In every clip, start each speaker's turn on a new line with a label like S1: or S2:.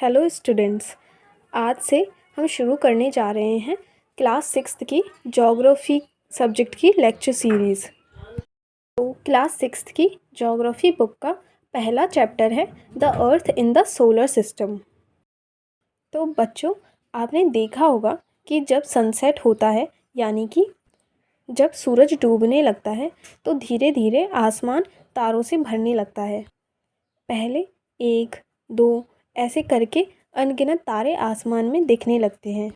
S1: Hello students. आज से हम शुरू करने जा रहे हैं क्लास 6th की ज्योग्राफी सब्जेक्ट की लेक्चर सीरीज़। तो क्लास 6th की ज्योग्राफी बुक का पहला चैप्टर है the earth in the solar system. तो बच्चों, आपने देखा होगा कि जब सनसेट होता है यानी कि जब सूरज डूबने लगता है तो धीरे धीरे आसमान तारों से भरने लगता है। पहले 1, 2 ऐसे करके अनगिनत तारे आसमान में दिखने लगते हैं।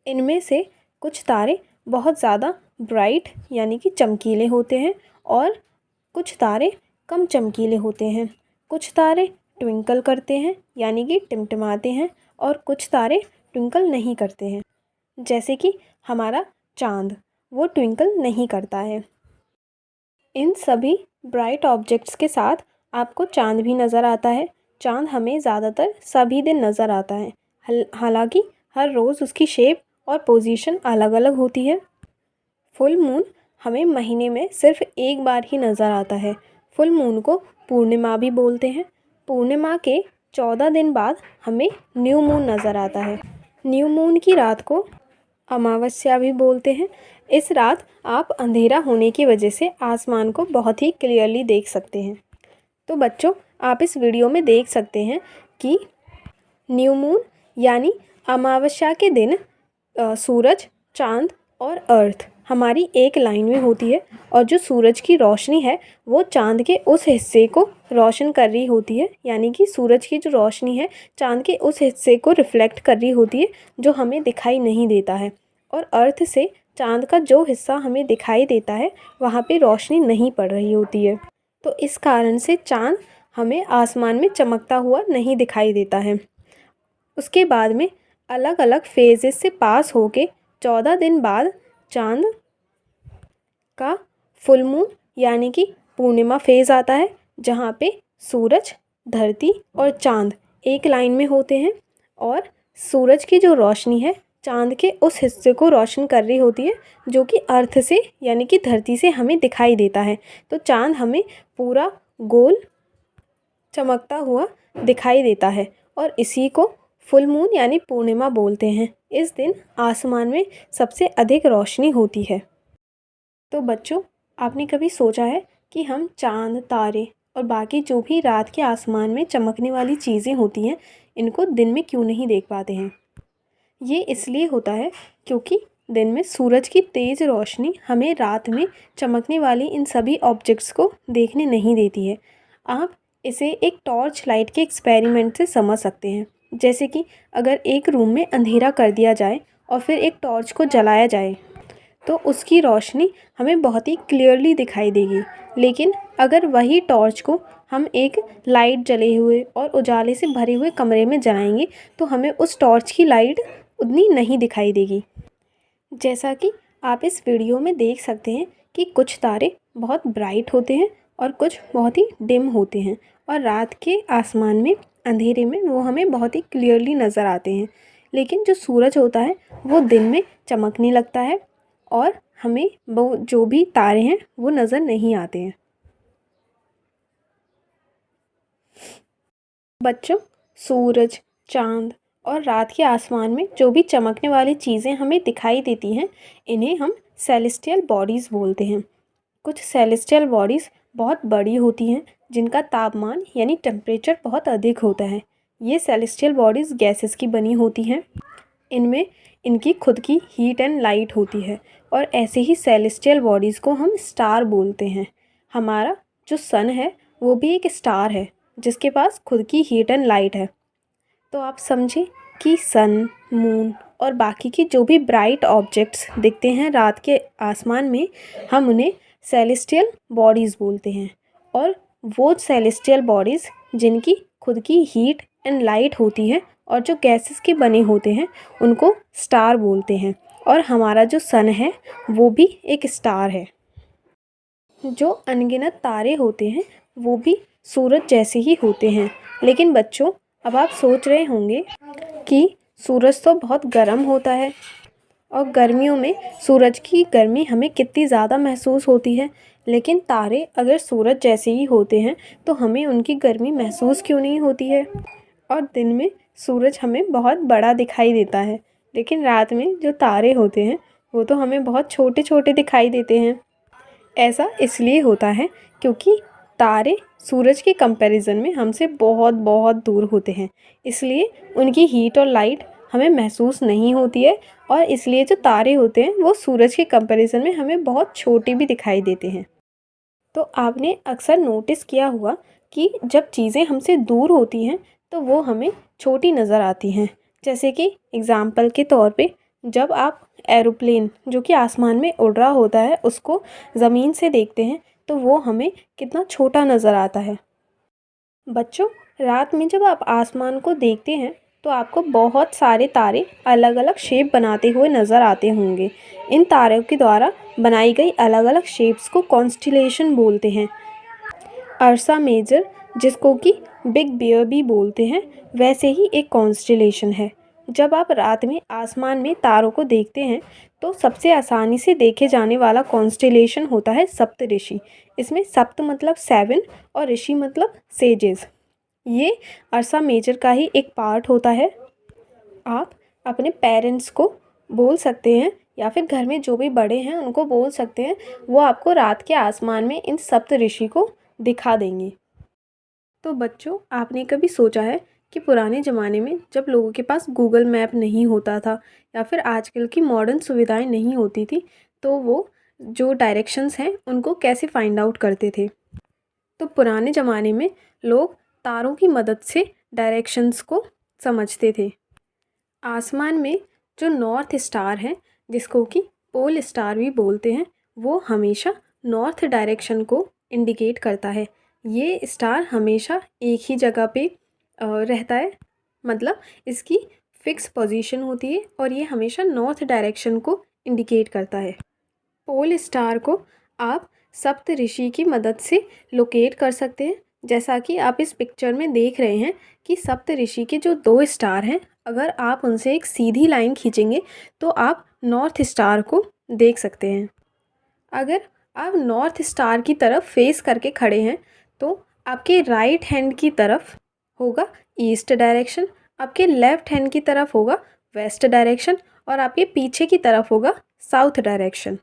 S1: इनमें से कुछ तारे बहुत ज़्यादा ब्राइट यानी कि चमकीले होते हैं और कुछ तारे कम चमकीले होते हैं। कुछ तारे ट्विंकल करते हैं यानी कि टिमटिमाते हैं और कुछ तारे ट्विंकल नहीं करते हैं, जैसे कि हमारा चाँद, वो ट्विंकल नहीं करता है। इन सभी ब्राइट ऑब्जेक्ट्स के साथ आपको चाँद भी नज़र आता है। चाँद हमें ज़्यादातर सभी दिन नज़र आता है, हालांकि हर रोज़ उसकी शेप और पोजीशन अलग अलग होती है। फुल मून हमें महीने में सिर्फ एक बार ही नज़र आता है। फुल मून को पूर्णिमा भी बोलते हैं। पूर्णिमा के 14 दिन बाद हमें न्यू मून नज़र आता है। न्यू मून की रात को अमावस्या भी बोलते हैं। इस रात आप अंधेरा होने की वजह से आसमान को बहुत ही क्लियरली देख सकते हैं। तो बच्चों, आप इस वीडियो में देख सकते हैं कि न्यू मून यानी अमावस्या के दिन सूरज, चाँद और अर्थ हमारी एक लाइन में होती है और जो सूरज की रोशनी है वो चाँद के उस हिस्से को रोशन कर रही होती है, यानी कि सूरज की जो रोशनी है चाँद के उस हिस्से को रिफ्लेक्ट कर रही होती है जो हमें दिखाई नहीं देता है, और अर्थ से चाँद का जो हिस्सा हमें दिखाई देता है वहाँ पे रोशनी नहीं पड़ रही होती है। तो इस कारण से चाँद हमें आसमान में चमकता हुआ नहीं दिखाई देता है। उसके बाद में अलग अलग फेजेस से पास होके 14 दिन बाद चाँद का फुल मून यानी कि पूर्णिमा फेज़ आता है, जहाँ पे सूरज, धरती और चाँद एक लाइन में होते हैं और सूरज की जो रोशनी है चाँद के उस हिस्से को रोशन कर रही होती है जो कि अर्थ से यानी कि धरती से हमें दिखाई देता है। तो चाँद हमें पूरा गोल चमकता हुआ दिखाई देता है और इसी को फुल मून यानी पूर्णिमा बोलते हैं। इस दिन आसमान में सबसे अधिक रोशनी होती है। तो बच्चों, आपने कभी सोचा है कि हम चाँद, तारे और बाकी जो भी रात के आसमान में चमकने वाली चीज़ें होती हैं इनको दिन में क्यों नहीं देख पाते हैं? ये इसलिए होता है क्योंकि दिन में सूरज की तेज़ रोशनी हमें रात में चमकने वाली इन सभी ऑब्जेक्ट्स को देखने नहीं देती है। आप इसे एक टॉर्च लाइट के एक्सपेरिमेंट से समझ सकते हैं। जैसे कि अगर एक रूम में अंधेरा कर दिया जाए और फिर एक टॉर्च को जलाया जाए तो उसकी रोशनी हमें बहुत ही क्लियरली दिखाई देगी, लेकिन अगर वही टॉर्च को हम एक लाइट जले हुए और उजाले से भरे हुए कमरे में जलाएंगे तो हमें उस टॉर्च की लाइट उतनी नहीं दिखाई देगी। जैसा कि आप इस वीडियो में देख सकते हैं कि कुछ तारे बहुत ब्राइट होते हैं और कुछ बहुत ही डिम होते हैं, और रात के आसमान में अंधेरे में वो हमें बहुत ही क्लियरली नज़र आते हैं। लेकिन जो सूरज होता है वो दिन में चमकने लगता है और हमें वो जो भी तारे हैं वो नज़र नहीं आते हैं। बच्चों, सूरज, चाँद और रात के आसमान में जो भी चमकने वाली चीज़ें हमें दिखाई देती हैं इन्हें हम सेलेस्टियल बॉडीज़ बोलते हैं। कुछ सेलेस्टियल बॉडीज़ बहुत बड़ी होती हैं जिनका तापमान यानी टेम्परेचर बहुत अधिक होता है। ये सेलेस्टियल बॉडीज़ गैसेस की बनी होती हैं। इनमें इनकी खुद की हीट एंड लाइट होती है और ऐसे ही सेलेस्टियल बॉडीज़ को हम स्टार बोलते हैं। हमारा जो सन है वो भी एक स्टार है जिसके पास खुद की हीट एंड लाइट है। तो आप समझें कि सन, मून और बाकी की जो भी ब्राइट ऑब्जेक्ट्स दिखते हैं रात के आसमान में हम उन्हें सेलेस्टियल बॉडीज़ बोलते हैं, और वो सेलेस्टियल बॉडीज़ जिनकी खुद की हीट एंड लाइट होती है और जो गैसेस के बने होते हैं उनको स्टार बोलते हैं। और हमारा जो सन है वो भी एक स्टार है। जो अनगिनत तारे होते हैं वो भी सूरज जैसे ही होते हैं। लेकिन बच्चों, अब आप सोच रहे होंगे कि सूरज तो बहुत गर्म होता है और गर्मियों में सूरज की गर्मी हमें कितनी ज़्यादा महसूस होती है, लेकिन तारे अगर सूरज जैसे ही होते हैं तो हमें उनकी गर्मी महसूस क्यों नहीं होती है? और दिन में सूरज हमें बहुत बड़ा दिखाई देता है, लेकिन रात में जो तारे होते हैं वो तो हमें बहुत छोटे छोटे दिखाई देते हैं। ऐसा इसलिए होता है क्योंकि तारे सूरज के कंपैरिजन में हमसे बहुत बहुत दूर होते हैं, इसलिए उनकी हीट और लाइट हमें महसूस नहीं होती है, और इसलिए जो तारे होते हैं वो सूरज के कंपैरिजन में हमें बहुत छोटे भी दिखाई देते हैं। तो आपने अक्सर नोटिस किया होगा कि जब चीज़ें हमसे दूर होती हैं तो वो हमें छोटी नज़र आती हैं। जैसे कि एग्ज़ाम्पल के तौर पे जब आप एरोप्लेन जो कि आसमान में उड़ रहा होता है उसको ज़मीन से देखते हैं तो वो हमें कितना छोटा नज़र आता है। बच्चों, रात में जब आप आसमान को देखते हैं तो आपको बहुत सारे तारे अलग अलग शेप बनाते हुए नज़र आते होंगे। इन तारों के द्वारा बनाई गई अलग अलग शेप्स को कॉन्स्टिलेशन बोलते हैं। अर्सा मेजर, जिसको कि बिग बियर भी बोलते हैं, वैसे ही एक कॉन्स्टिलेशन है। जब आप रात में आसमान में तारों को देखते हैं तो सबसे आसानी से देखे जाने वाला कॉन्स्टिलेशन होता है सप्तऋषि। इसमें सप्त मतलब 7 और ऋषि मतलब सेजेस। ये अर्सा मेजर का ही एक पार्ट होता है। आप अपने पेरेंट्स को बोल सकते हैं या फिर घर में जो भी बड़े हैं उनको बोल सकते हैं, वो आपको रात के आसमान में इन सप्तऋषि को दिखा देंगे। तो बच्चों, आपने कभी सोचा है कि पुराने ज़माने में जब लोगों के पास गूगल मैप नहीं होता था या फिर आजकल की मॉडर्न सुविधाएं नहीं होती थी, तो वो जो डायरेक्शंस हैं उनको कैसे फाइंड आउट करते थे? तो पुराने ज़माने में लोग तारों की मदद से डायरेक्शंस को समझते थे। आसमान में जो नॉर्थ स्टार है, जिसको कि पोल स्टार भी बोलते हैं, वो हमेशा नॉर्थ डायरेक्शन को इंडिकेट करता है। ये स्टार हमेशा एक ही जगह पे रहता है, मतलब इसकी फ़िक्स पोजीशन होती है और ये हमेशा नॉर्थ डायरेक्शन को इंडिकेट करता है। पोल स्टार को आप सप्तऋषि की मदद से लोकेट कर सकते हैं। जैसा कि आप इस पिक्चर में देख रहे हैं कि सप्तऋषि के जो 2 स्टार हैं, अगर आप उनसे एक सीधी लाइन खींचेंगे तो आप नॉर्थ स्टार को देख सकते हैं। अगर आप नॉर्थ स्टार की तरफ फेस करके खड़े हैं तो आपके राइट हैंड की तरफ होगा ईस्ट डायरेक्शन, आपके लेफ़्ट हैंड की तरफ होगा वेस्ट डायरेक्शन और आपके पीछे की तरफ होगा साउथ डायरेक्शन।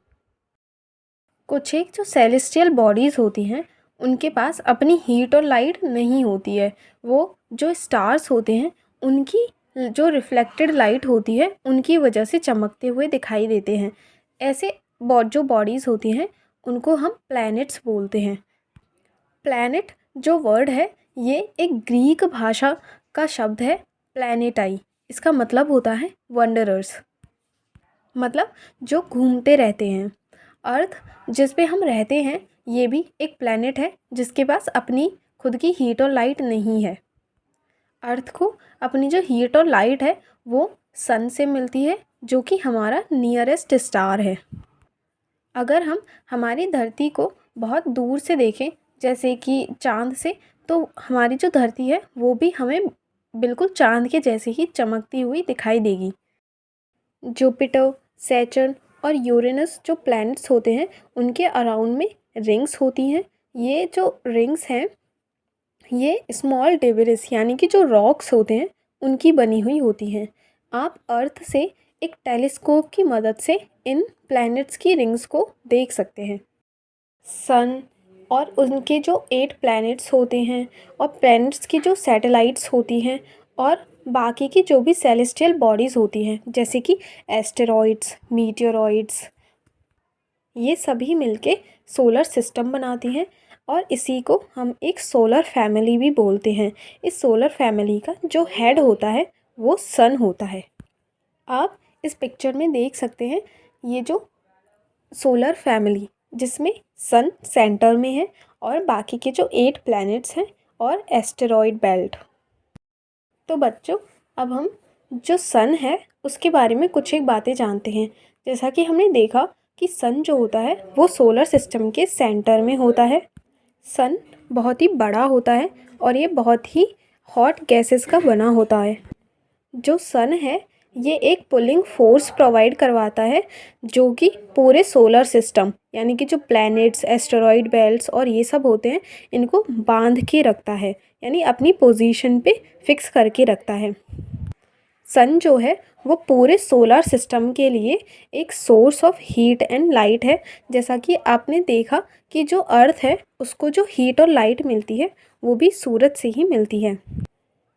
S1: कुछ एक जो सेलेस्टियल बॉडीज़ होती हैं उनके पास अपनी हीट और लाइट नहीं होती है। वो जो स्टार्स होते हैं उनकी जो रिफ्लेक्टेड लाइट होती है उनकी वजह से चमकते हुए दिखाई देते हैं। ऐसे जो बॉडीज़ होती हैं उनको हम प्लैनेट्स बोलते हैं। प्लैनेट जो वर्ड है ये एक ग्रीक भाषा का शब्द है, प्लैनेटाई। इसका मतलब होता है वंडरर्स, मतलब जो घूमते रहते हैं। अर्थ जिस पे हम रहते हैं ये भी एक प्लैनेट है जिसके पास अपनी खुद की हीट और लाइट नहीं है। अर्थ को अपनी जो हीट और लाइट है वो सन से मिलती है, जो कि हमारा नियरेस्ट स्टार है। अगर हम हमारी धरती को बहुत दूर से देखें, जैसे कि चाँद से, तो हमारी जो धरती है वो भी हमें बिल्कुल चाँद के जैसे ही चमकती हुई दिखाई देगी। जुपिटर, सैटर्न और यूरेनस जो प्लैनेट्स होते हैं उनके अराउंड में रिंग्स होती हैं। ये जो रिंग्स हैं ये स्मॉल डेब्रिस यानी कि जो रॉक्स होते हैं उनकी बनी हुई होती हैं। आप अर्थ से एक टेलीस्कोप की मदद से इन प्लैनेट्स की रिंग्स को देख सकते हैं। सन और उनके जो 8 प्लैनेट्स होते हैं और प्लैनेट्स की जो सैटेलाइट्स होती हैं और बाकी की जो भी सेलेस्टियल बॉडीज़ होती हैं, जैसे कि एस्टेरॉइड्स, मीटियोरॉइड्स, ये सभी मिलके सोलर सिस्टम बनाती हैं और इसी को हम एक सोलर फैमिली भी बोलते हैं। इस सोलर फैमिली का जो हेड होता है वो सन होता है। आप इस पिक्चर में देख सकते हैं ये जो सोलर फैमिली, जिसमें सन सेंटर में है और बाकी के जो 8 प्लैनेट्स हैं और एस्टेरॉयड बेल्ट। तो बच्चों, अब हम जो सन है उसके बारे में कुछ एक बातें जानते हैं। जैसा कि हमने देखा कि सन जो होता है वो सोलर सिस्टम के सेंटर में होता है। सन बहुत ही बड़ा होता है और ये बहुत ही हॉट गैसेस का बना होता है। जो सन है ये एक पुलिंग फोर्स प्रोवाइड करवाता है, जो कि पूरे सोलर सिस्टम यानी कि जो प्लैनेट्स, एस्टेरॉयड बेल्ट्स और ये सब होते हैं इनको बांध के रखता है, यानी अपनी पोजीशन पे फिक्स करके रखता है। सन जो है वो पूरे सोलर सिस्टम के लिए एक source of heat and light है। जैसा कि आपने देखा कि जो अर्थ है उसको जो हीट और लाइट मिलती है वो भी सूरज से ही मिलती है।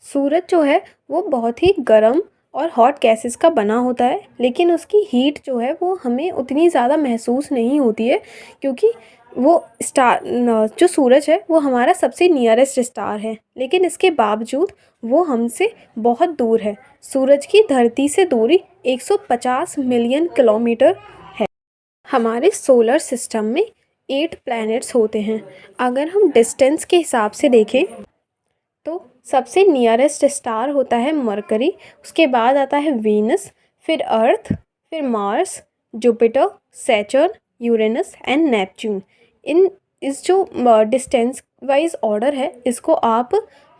S1: सूरज जो है वो बहुत ही गर्म और हॉट गैसेस का बना होता है, लेकिन उसकी हीट जो है वो हमें उतनी ज़्यादा महसूस नहीं होती है, क्योंकि वो जो सूरज है वो हमारा सबसे नियरेस्ट स्टार है, लेकिन इसके बावजूद वो हमसे बहुत दूर है। सूरज की धरती से दूरी 150 मिलियन किलोमीटर है। हमारे सोलर सिस्टम में 8 प्लैनेट्स होते हैं। अगर हम डिस्टेंस के हिसाब से देखें तो सबसे नियरेस्ट स्टार होता है मरकरी, उसके बाद आता है वीनस, फिर अर्थ, फिर Mars, Jupiter, Saturn, Uranus and Neptune. इस जो डिस्टेंस वाइज ऑर्डर है इसको आप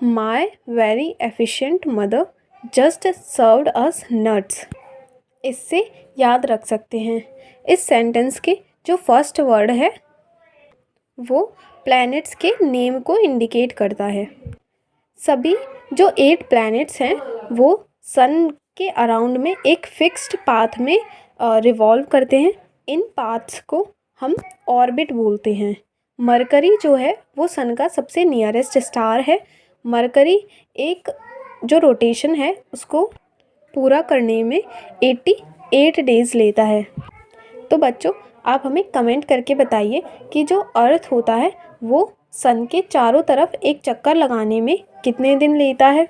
S1: my very efficient mother just served us nuts इससे याद रख सकते हैं। इस सेंटेंस के जो फर्स्ट वर्ड है वो प्लैनेट्स के नेम को इंडिकेट करता है। सभी जो 8 प्लैनेट्स हैं वो सन के अराउंड में एक फिक्स्ड पाथ में रिवॉल्व करते हैं। इन पाथ्स को हम ऑर्बिट बोलते हैं। मरकरी जो है वो सन का सबसे नियरेस्ट स्टार है। मरकरी एक जो रोटेशन है उसको पूरा करने में 88 डेज़ लेता है। तो बच्चों आप हमें कमेंट करके बताइए कि जो अर्थ होता है वो सन के चारों तरफ एक चक्कर लगाने में कितने दिन लेता है।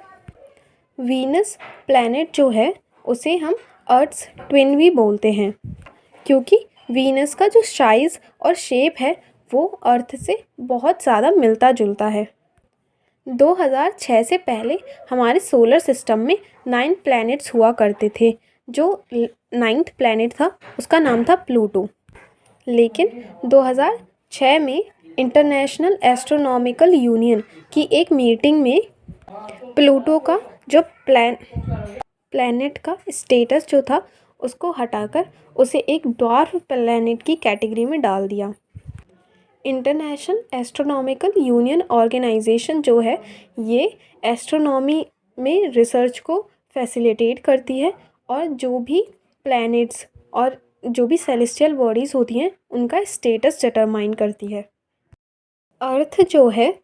S1: वीनस प्लैनेट जो है उसे हम अर्थ्स ट्विन भी बोलते हैं, क्योंकि वीनस का जो साइज़ और शेप है वो अर्थ से बहुत ज़्यादा मिलता जुलता है। 2006 से पहले हमारे सोलर सिस्टम में 9 प्लैनेट्स हुआ करते थे। जो 9th प्लैनेट था उसका नाम था प्लूटो, लेकिन 2006 में इंटरनेशनल एस्ट्रोनॉमिकल यूनियन की एक मीटिंग में प्लूटो का जो प्लैनेट का स्टेटस जो था उसको हटाकर उसे एक ड्वार्फ प्लैनेट की कैटेगरी में डाल दिया। इंटरनेशनल एस्ट्रोनॉमिकल यूनियन ऑर्गेनाइजेशन जो है ये एस्ट्रोनॉमी में रिसर्च को फैसिलिटेट करती है और जो भी प्लैनेट्स और जो भी सेलेस्टियल बॉडीज़ होती हैं उनका स्टेटस डिटरमाइन करती है। अर्थ जो है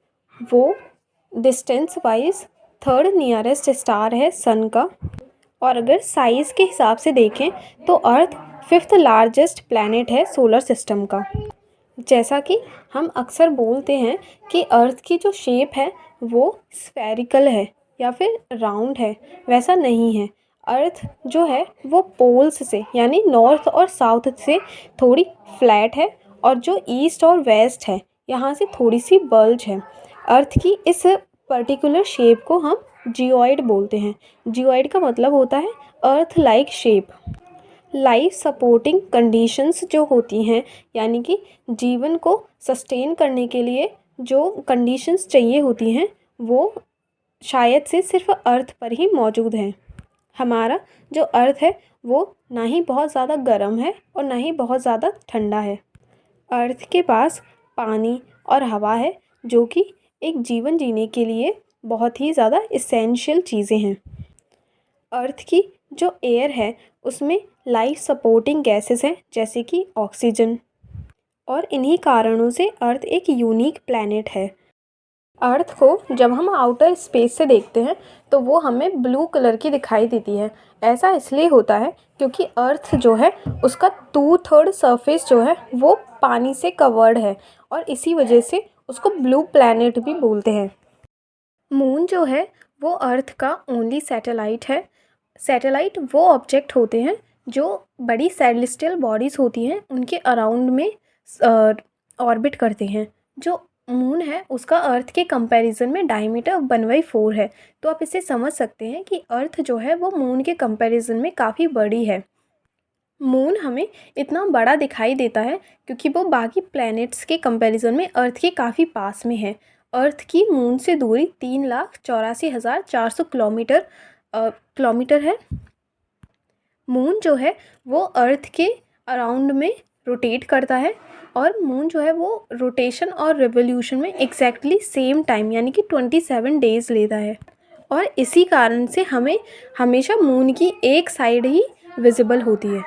S1: वो distance wise 3rd nearest star है सन का, और अगर साइज़ के हिसाब से देखें तो अर्थ 5th लार्जेस्ट प्लैनेट है सोलर सिस्टम का। जैसा कि हम अक्सर बोलते हैं कि अर्थ की जो शेप है वो स्फेरिकल है या फिर राउंड है, वैसा नहीं है। अर्थ जो है वो पोल्स से यानी नॉर्थ और साउथ से थोड़ी फ्लैट है, और जो ईस्ट और वेस्ट है यहाँ से थोड़ी सी बल्ज है। अर्थ की इस पर्टिकुलर शेप को हम जियोइड बोलते हैं। जियोइड का मतलब होता है earth like shape. Life supporting conditions जो होती हैं, यानी कि जीवन को सस्टेन करने के लिए जो कंडीशंस चाहिए होती हैं वो शायद से सिर्फ अर्थ पर ही मौजूद हैं। हमारा जो अर्थ है वो ना ही बहुत ज़्यादा गर्म है और ना ही बहुत ज़्यादा ठंडा है। अर्थ के पास पानी और हवा है जो कि एक जीवन जीने के लिए बहुत ही ज़्यादा इसेंशियल चीज़ें हैं। अर्थ की जो एयर है उसमें लाइफ सपोर्टिंग गैसेस हैं जैसे कि ऑक्सीजन, और इन्हीं कारणों से अर्थ एक यूनिक प्लैनेट है। अर्थ को जब हम आउटर स्पेस से देखते हैं तो वो हमें ब्लू कलर की दिखाई देती है। ऐसा इसलिए होता है क्योंकि अर्थ जो है उसका 2/3 सरफेस जो है वो पानी से कवर्ड है, और इसी वजह से उसको ब्लू प्लैनेट भी बोलते हैं। मून जो है वो अर्थ का ओनली सैटेलाइट है। सैटेलाइट वो ऑब्जेक्ट होते हैं जो बड़ी सेलेस्टियल बॉडीज़ होती हैं उनके अराउंड में ऑर्बिट करते हैं। जो मून है उसका अर्थ के कंपैरिजन में डायमीटर 1/4 है, तो आप इसे समझ सकते हैं कि अर्थ जो है वो मून के कंपैरिजन में काफ़ी बड़ी है। मून हमें इतना बड़ा दिखाई देता है क्योंकि वो बाकी प्लैनेट्स के कंपैरिजन में अर्थ के काफ़ी पास में है। अर्थ की मून से दूरी 3,84,400 किलोमीटर है। मून जो है वो अर्थ के अराउंड में रोटेट करता है, और मून जो है वो रोटेशन और रिवोल्यूशन में एग्जैक्टली सेम टाइम यानी कि 27 डेज़ लेता है। और इसी कारण से हमें हमेशा मून की एक साइड ही विजिबल होती है।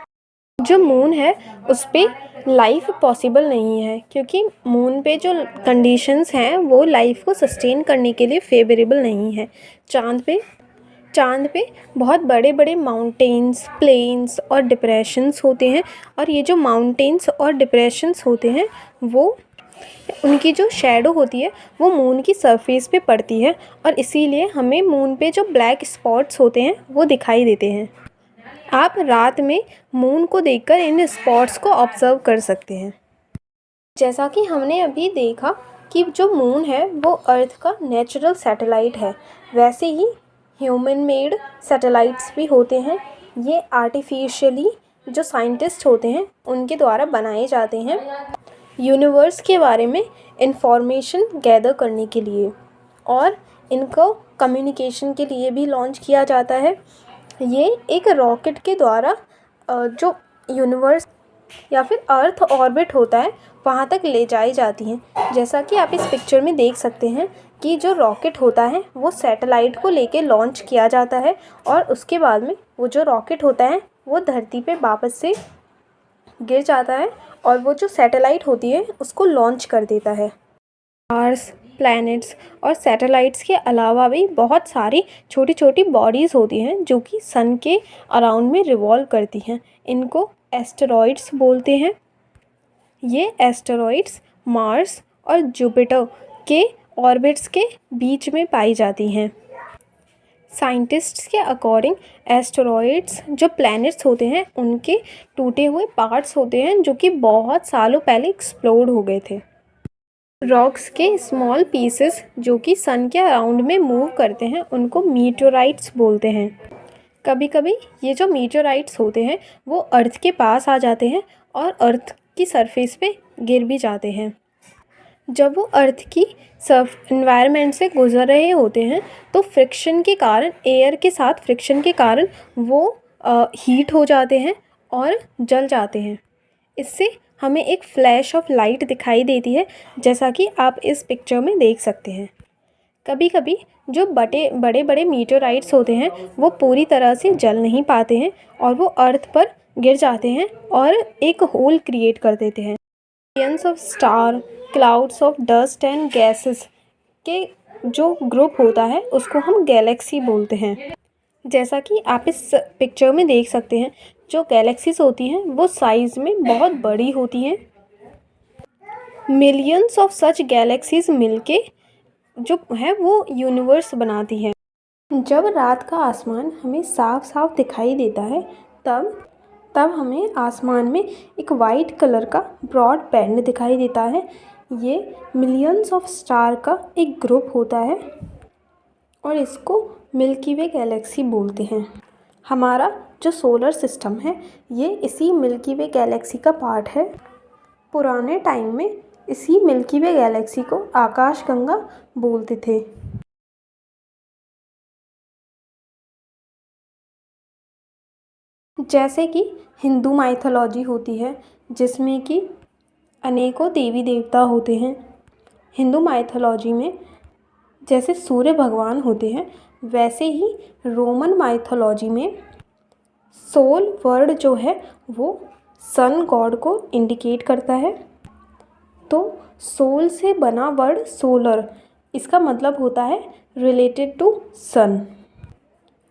S1: जो मून है उस पे लाइफ पॉसिबल नहीं है, क्योंकि मून पे जो कंडीशंस हैं वो लाइफ को सस्टेन करने के लिए फेवरेबल नहीं है। चाँद पे बहुत बड़े बड़े माउंटेन्स, प्लेन्स और डिप्रेशंस होते हैं, और ये जो माउंटेन्स और डिप्रेशंस होते हैं वो उनकी जो शैडो होती है वो मून की सरफेस पे पड़ती है, और इसीलिए हमें मून पे जो ब्लैक स्पॉट्स होते हैं वो दिखाई देते हैं। आप रात में मून को देखकर इन स्पॉट्स को ऑब्ज़र्व कर सकते हैं। जैसा कि हमने अभी देखा कि जो मून है वो अर्थ का नेचुरल सैटेलाइट है, वैसे ही ह्यूमन मेड सैटेलाइट्स भी होते हैं। ये आर्टिफिशियली जो साइंटिस्ट होते हैं उनके द्वारा बनाए जाते हैं यूनिवर्स के बारे में इंफॉर्मेशन गैदर करने के लिए, और इनको कम्युनिकेशन के लिए भी लॉन्च किया जाता है। ये एक रॉकेट के द्वारा जो यूनिवर्स या फिर अर्थ ऑर्बिट होता है वहाँ तक ले जाई जाती हैं। जैसा कि आप इस पिक्चर में देख सकते हैं कि जो रॉकेट होता है वो सैटेलाइट को लेके लॉन्च किया जाता है, और उसके बाद में वो जो रॉकेट होता है वो धरती पे वापस से गिर जाता है, और वो जो सैटेलाइट होती है उसको लॉन्च कर देता है। स्टार्स, प्लैनेट्स और सैटेलाइट्स के अलावा भी बहुत सारी छोटी छोटी बॉडीज़ होती हैं जो कि सन के अराउंड में रिवॉल्व करती हैं। इनको एस्टेरॉइड्स बोलते हैं। ये एस्टेरॉइड्स मार्स और जुपिटर के ऑर्बिट्स के बीच में पाई जाती हैं। साइंटिस्ट्स के अकॉर्डिंग एस्टेरॉइड्स जो प्लैनेट्स होते हैं उनके टूटे हुए पार्ट्स होते हैं जो कि बहुत सालों पहले एक्सप्लोड हो गए थे। रॉक्स के स्मॉल पीसेस जो कि सन के अराउंड में मूव करते हैं उनको मीटेओराइट्स बोलते हैं। कभी कभी ये जो मीटेओराइट्स होते हैं वो अर्थ के पास आ जाते हैं और अर्थ की सरफेस पे गिर भी जाते हैं। जब वो अर्थ की एनवायरनमेंट से गुजर रहे होते हैं तो फ्रिक्शन के कारण, एयर के साथ फ्रिक्शन के कारण वो हीट हो जाते हैं और जल जाते हैं। इससे हमें एक फ्लैश ऑफ लाइट दिखाई देती है, जैसा कि आप इस पिक्चर में देख सकते हैं। कभी कभी जो बड़े बड़े मीटेओराइट्स होते हैं वो पूरी तरह से जल नहीं पाते हैं और वो अर्थ पर गिर जाते हैं और एक होल क्रिएट कर देते हैं। Millions of star, clouds of dust and gases के जो ग्रुप होता है उसको हम गैलेक्सी बोलते हैं। जैसा कि आप इस पिक्चर में देख सकते हैं, जो गैलेक्सीज होती हैं वो साइज़ में बहुत बड़ी होती हैं। मिलियंस ऑफ सच गैलेक्सीज मिलके जो है वो यूनिवर्स बनाती है। जब रात का आसमान हमें साफ साफ दिखाई देता है तब हमें आसमान में एक वाइट कलर का ब्रॉड बैंड दिखाई देता है। ये मिलियंस ऑफ स्टार का एक ग्रुप होता है और इसको मिल्की वे गैलेक्सी बोलते हैं। हमारा जो सोलर सिस्टम है ये इसी मिल्की वे गैलेक्सी का पार्ट है। पुराने टाइम में इसी मिल्की वे गैलेक्सी को आकाशगंगा बोलते थे। जैसे कि हिंदू माइथोलॉजी होती है जिसमें कि अनेकों देवी देवता होते हैं। हिंदू माइथोलॉजी में जैसे सूर्य भगवान होते हैं वैसे ही रोमन माइथोलॉजी में सोल वर्ड जो है वो सन गॉड को इंडिकेट करता है। तो सोल से बना वर्ड सोलर, इसका मतलब होता है रिलेटेड टू सन,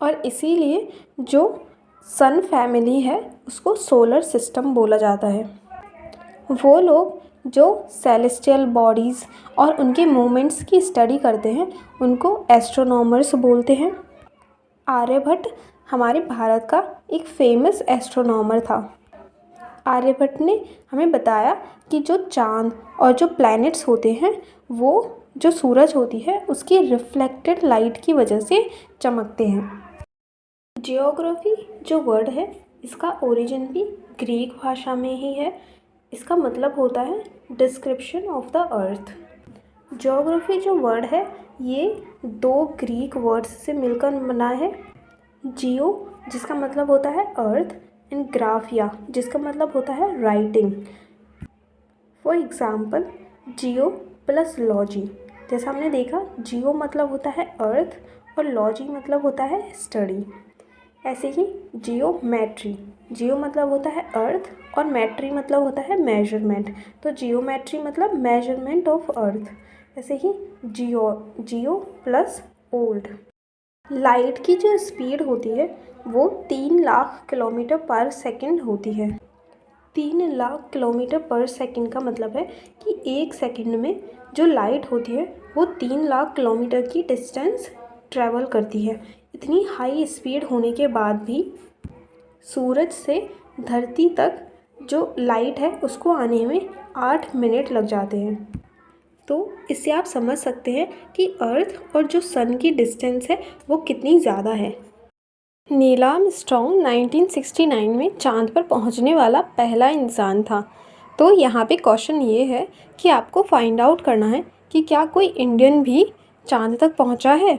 S1: और इसीलिए जो सन फैमिली है उसको सोलर सिस्टम बोला जाता है। वो लोग जो सेलेस्टियल बॉडीज़ और उनके मूवमेंट्स की स्टडी करते हैं उनको एस्ट्रोनॉमर्स बोलते हैं। आर्यभट्ट हमारे भारत का एक फेमस एस्ट्रोनॉमर था। आर्यभट्ट ने हमें बताया कि जो चाँद और जो प्लैनेट्स होते हैं वो जो सूरज होती है उसकी रिफ्लेक्टेड लाइट की वजह से चमकते हैं। जियोग्राफी जो वर्ड है इसका ओरिजिन भी ग्रीक भाषा में ही है। इसका मतलब होता है description of the earth. Geography जो वर्ड है ये दो ग्रीक वर्ड्स से मिलकर बना है। जियो जिसका मतलब होता है अर्थ एंड ग्राफिया जिसका मतलब होता है writing. For example Jio plus logy, जैसा हमने देखा जियो मतलब होता है अर्थ और लॉजी मतलब होता है स्टडी। ऐसे ही जियोमेट्री, जियो मतलब होता है अर्थ और मैट्री मतलब होता है मेजरमेंट, तो जियोमेट्री मतलब मेजरमेंट ऑफ अर्थ। ऐसे ही जियो प्लस ओल्ड। लाइट की जो स्पीड होती है वो 3 लाख किलोमीटर पर सेकंड होती है। 3 लाख किलोमीटर पर सेकंड का मतलब है कि एक सेकंड में जो लाइट होती है वो 3 लाख किलोमीटर की डिस्टेंस ट्रैवल करती है। इतनी हाई स्पीड होने के बाद भी सूरज से धरती तक जो लाइट है उसको आने में 8 मिनट लग जाते हैं। तो इससे आप समझ सकते हैं कि अर्थ और जो सन की डिस्टेंस है वो कितनी ज़्यादा है। नील आर्मस्ट्रॉन्ग 1969 में चांद पर पहुंचने वाला पहला इंसान था। तो यहाँ पे क्वेश्चन ये है कि आपको फाइंड आउट करना है कि क्या कोई इंडियन भी चांद तक पहुंचा है।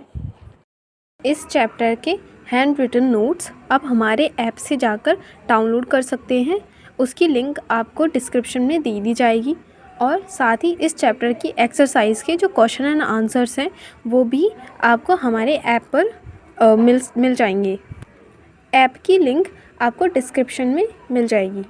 S1: इस चैप्टर के हैंड रिटन नोट्स आप हमारे ऐप से जाकर डाउनलोड कर सकते हैं। उसकी लिंक आपको डिस्क्रिप्शन में दे दी जाएगी और साथ ही इस चैप्टर की एक्सरसाइज के जो क्वेश्चन एंड आंसर्स हैं वो भी आपको हमारे ऐप पर मिल जाएंगे। ऐप की लिंक आपको डिस्क्रिप्शन में मिल जाएगी।